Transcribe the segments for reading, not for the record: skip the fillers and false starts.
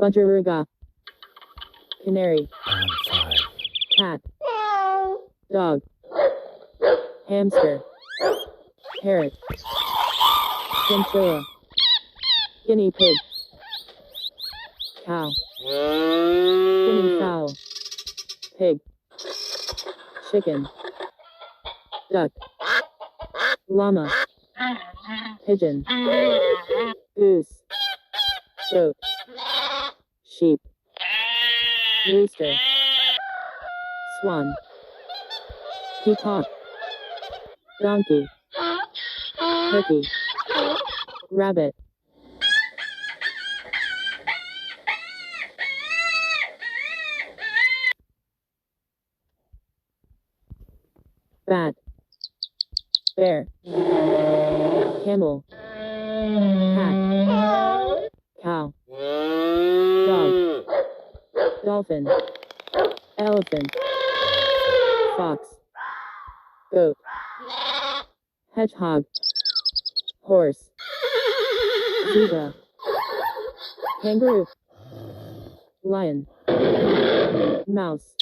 Budgerigar. Canary. On 5. Cat. Dog. Hamster. Parrot. Chinchilla. Guinea pig. Cow. Guinea fowl. Pig. Chicken. Duck. Llama. Pigeon. Goose. Goat. Sheep. Rooster. Swan. Peacock. Donkey. Turkey. Rabbit. Bat. Bear. Camel. Cat. Cow. Dog. Dolphin. Elephant. Fox. Goat. Hedgehog. Horse. Zebra. Kangaroo. Lion. Mouse.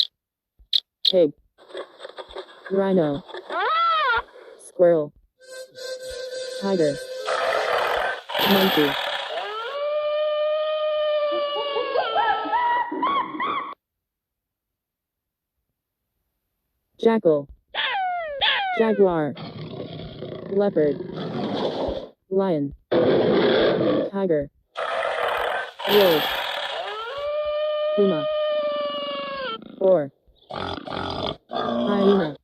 Pig. Rhino. Squirrel. Tiger. Monkey. Jackal. Jaguar. Leopard. Lion. Tiger. Wolf. Puma. Boar. Hyena.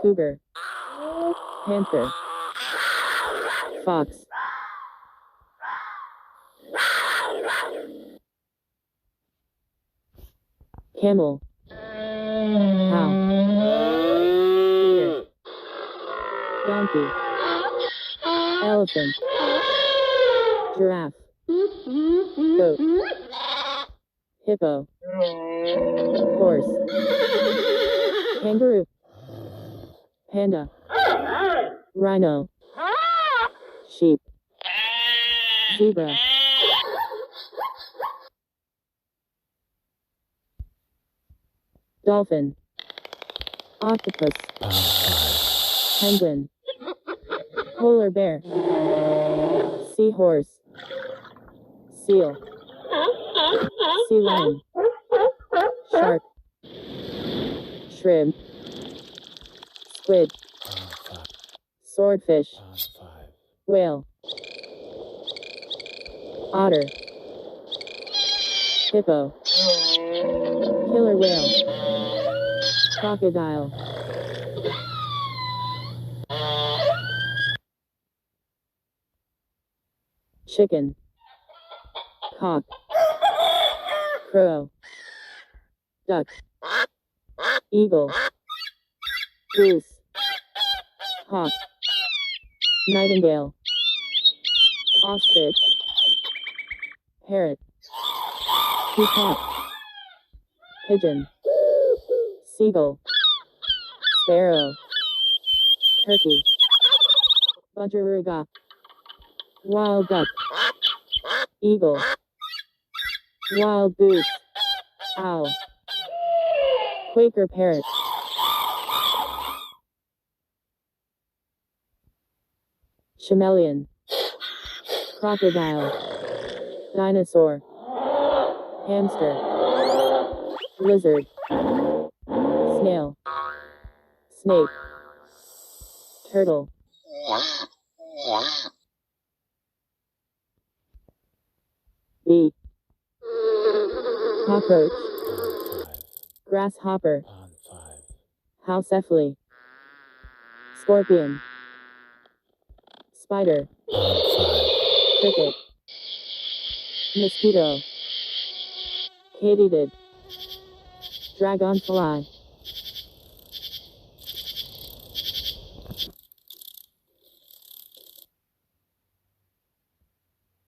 Cougar. Panther. Fox. Camel. Cow. Deer. Donkey. Elephant. Giraffe. Goat. Hippo. Horse. Kangaroo. Panda. Rhino. Sheep. Zebra. Dolphin. Octopus. Penguin. Polar bear. Seahorse. Seal. Sea lion. Shark. Shrimp. Squid. Swordfish. Whale. Otter. Hippo. Killer whale. Crocodile. Chicken. Cock. Crow. Duck. Eagle. Goose. Hawk. Nightingale. Ostrich. Parrot. Peacock. Pigeon. Seagull. Sparrow. Turkey. Budgerigar. Wild duck. Eagle. Wild goose. Owl. Quaker parrot. Chameleon. Crocodile. Dinosaur. Hamster. Lizard. Snail. Snake. Turtle. Bee. Cockroach. Grasshopper. Houseefly. Scorpion. Spider. Cricket. Mosquito. Katydid. Dragonfly.